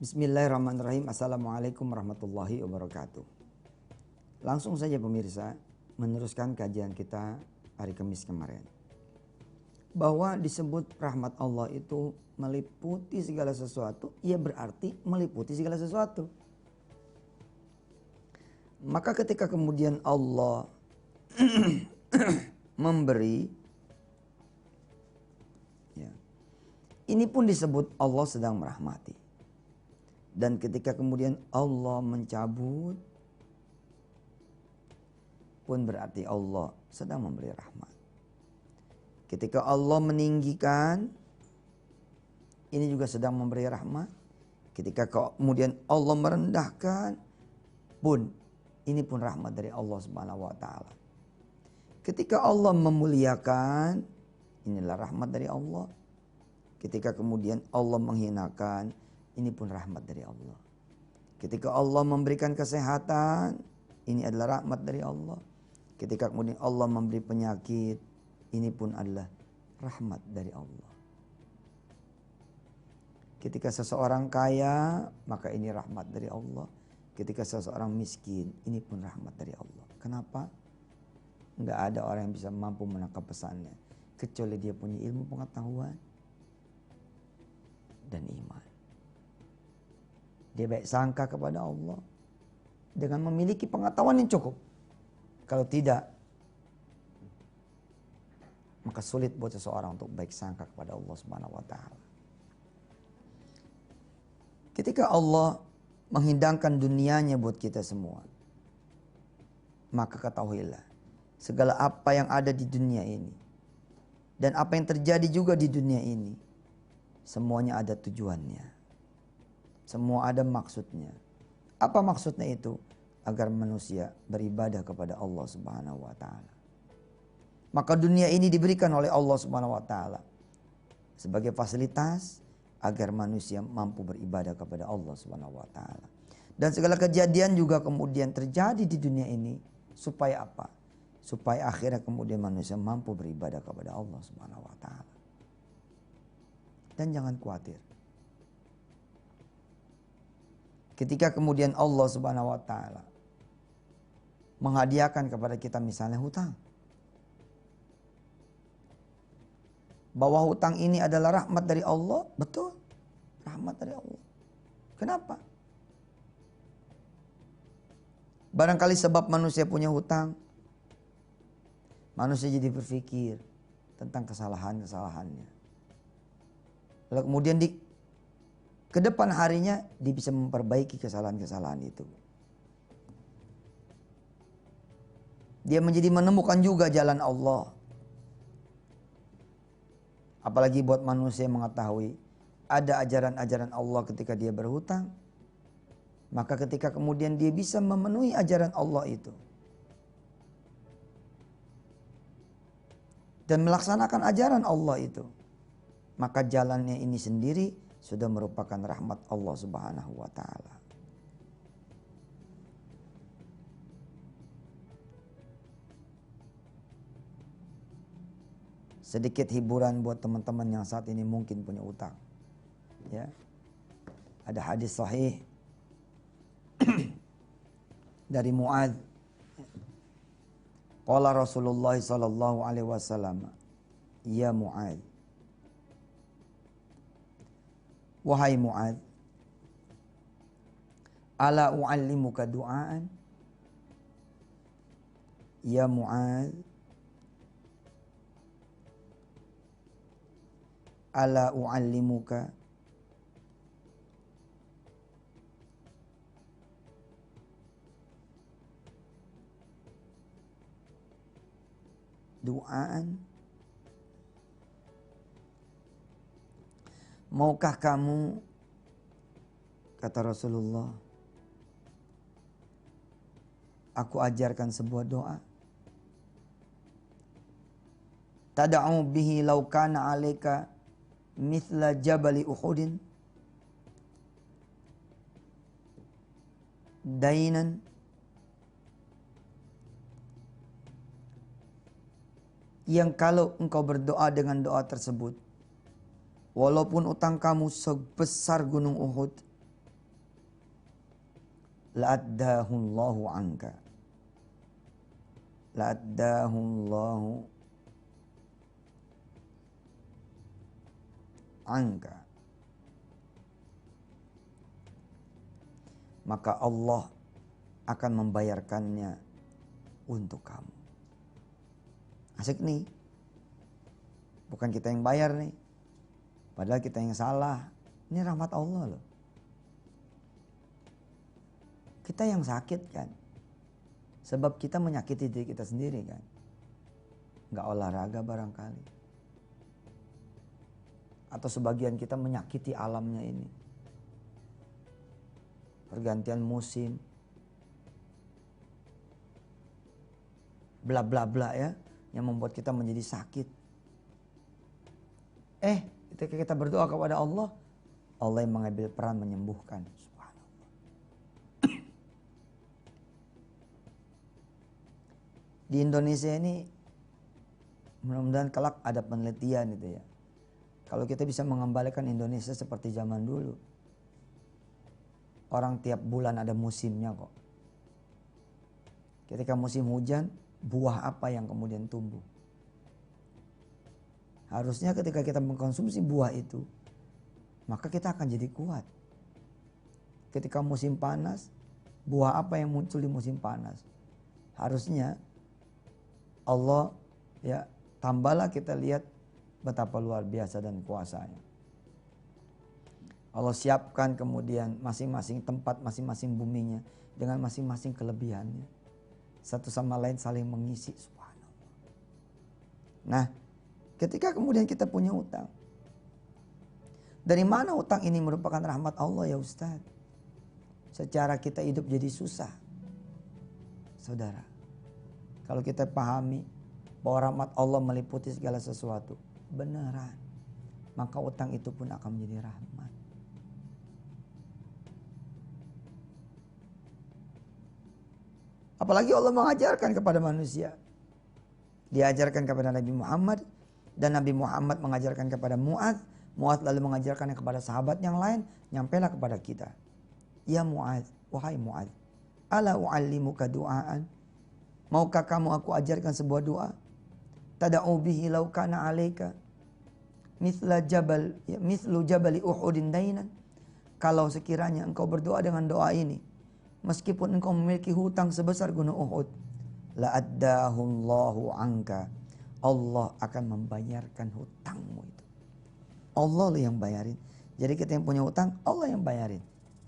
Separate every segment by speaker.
Speaker 1: Bismillahirrahmanirrahim. Assalamualaikum warahmatullahi wabarakatuh. Langsung saja pemirsa, meneruskan kajian kita hari Kamis kemarin. Bahwa disebut rahmat Allah itu meliputi segala sesuatu, ia berarti meliputi segala sesuatu. Maka ketika kemudian Allah memberi, ya, ini pun disebut Allah sedang merahmati. Dan ketika kemudian Allah mencabut, pun berarti Allah sedang memberi rahmat. Ketika Allah meninggikan, ini juga sedang memberi rahmat. Ketika kemudian Allah merendahkan, pun ini pun rahmat dari Allah Subhanahu wa taala. Ketika Allah memuliakan, inilah rahmat dari Allah. Ketika kemudian Allah menghinakan, ini pun rahmat dari Allah. Ketika Allah memberikan kesehatan, ini adalah rahmat dari Allah. Ketika kemudian Allah memberi penyakit, ini pun adalah rahmat dari Allah. Ketika seseorang kaya, maka ini rahmat dari Allah. Ketika seseorang miskin, ini pun rahmat dari Allah. Kenapa? Enggak ada orang yang bisa mampu menangkap pesannya, kecuali dia punya ilmu pengetahuan dan iman. Dia baik sangka kepada Allah dengan memiliki pengetahuan yang cukup. Kalau tidak, maka sulit buat seseorang untuk baik sangka kepada Allah Subhanahu wa taala. Ketika Allah menghidangkan dunianya buat kita semua, maka ketahuilah segala apa yang ada di dunia ini dan apa yang terjadi juga di dunia ini, semuanya ada tujuannya. Semua ada maksudnya. Apa maksudnya itu? Agar manusia beribadah kepada Allah Subhanahu wa taala. Maka dunia ini diberikan oleh Allah Subhanahu wa taala sebagai fasilitas agar manusia mampu beribadah kepada Allah Subhanahu wa taala. Dan segala kejadian juga kemudian terjadi di dunia ini supaya apa? Supaya akhirnya kemudian manusia mampu beribadah kepada Allah Subhanahu wa taala. Dan jangan khawatir. Ketika kemudian Allah Subhanahu wa taala menghadiahkan kepada kita misalnya hutang, bahwa hutang ini adalah rahmat dari Allah, betul, rahmat dari Allah. Kenapa? Barangkali sebab manusia punya hutang, manusia jadi berpikir tentang kesalahan-kesalahannya. Lalu kemudian ke depan harinya dia bisa memperbaiki kesalahan-kesalahan itu. Dia menjadi menemukan juga jalan Allah. Apalagi buat manusia yang mengetahui ada ajaran-ajaran Allah ketika dia berhutang. Maka ketika kemudian dia bisa memenuhi ajaran Allah itu dan melaksanakan ajaran Allah itu, maka jalannya ini sendiri sudah merupakan rahmat Allah Subhanahu wa taala. Sedikit hiburan buat teman-teman yang saat ini mungkin punya utang. Ya. Ada hadis sahih dari Muadz. Qala Rasulullah sallallahu alaihi wasallam, "Ya Muadz, wahai Muadz, ala u'allimuka du'aan?" Ya Muadz, ala u'allimuka du'aan? Maukah kamu, kata Rasulullah, aku ajarkan sebuah doa. Tada'u bihi law kana 'alaika mithla jabali Uhudin dainan yang kalau engkau berdoa dengan doa tersebut, walaupun utang kamu sebesar gunung Uhud, la'addahullahu anka. La'addahullahu anka. Maka Allah akan membayarkannya untuk kamu. Asik nih. Bukan kita yang bayar nih. Padahal kita yang salah. Ini rahmat Allah loh. Kita yang sakit kan. Sebab kita menyakiti diri kita sendiri kan. Nggak olahraga barangkali. Atau sebagian kita menyakiti alamnya ini. Pergantian musim. Bla bla bla ya. Yang membuat kita menjadi sakit. Ketika kita berdoa kepada Allah. Allah yang mengambil peran menyembuhkan. Subhanallah. Di Indonesia ini. Mudah-mudahan kelak ada penelitian itu ya. Kalau kita bisa mengembalikan Indonesia seperti zaman dulu. Orang tiap bulan ada musimnya kok. Ketika musim hujan, buah apa yang kemudian tumbuh? Harusnya ketika kita mengkonsumsi buah itu, maka kita akan jadi kuat. Ketika musim panas, buah apa yang muncul di musim panas? Harusnya Allah ya tambahlah kita lihat betapa luar biasa dan kuasanya. Allah siapkan kemudian masing-masing tempat, masing-masing buminya dengan masing-masing kelebihannya. Satu sama lain saling mengisi, subhanallah. Nah, ketika kemudian kita punya utang. Dari mana utang ini merupakan rahmat Allah ya Ustaz? Secara kita hidup jadi susah. Saudara, kalau kita pahami bahwa rahmat Allah meliputi segala sesuatu. Beneran. Maka utang itu pun akan menjadi rahmat. Apalagi Allah mengajarkan kepada manusia. Diajarkan kepada Nabi Muhammad. Dan Nabi Muhammad mengajarkan kepada Mu'adz. Mu'adz lalu mengajarkannya kepada sahabat yang lain. Nyampailah kepada kita. Ya Mu'adz, wahai Mu'adz. Ala u'allimuka du'aan. Maukah kamu aku ajarkan sebuah doa? Tada'u bihi law kana 'alaika mithlu jabali Uhudin dainan. Kalau sekiranya engkau berdoa dengan doa ini, meskipun engkau memiliki hutang sebesar gunung Uhud, la addahullahu anka. Allah akan membayarkan hutangmu itu. Allah yang bayarin. Jadi kita yang punya hutang, Allah yang bayarin.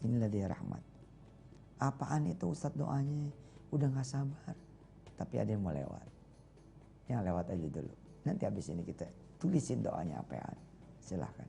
Speaker 1: Inilah dia rahmat. Apaan itu Ustaz doanya? Udah gak sabar. Tapi ada yang mau lewat. Yang lewat aja dulu. Nanti habis ini kita tulisin doanya apa ya. Silahkan.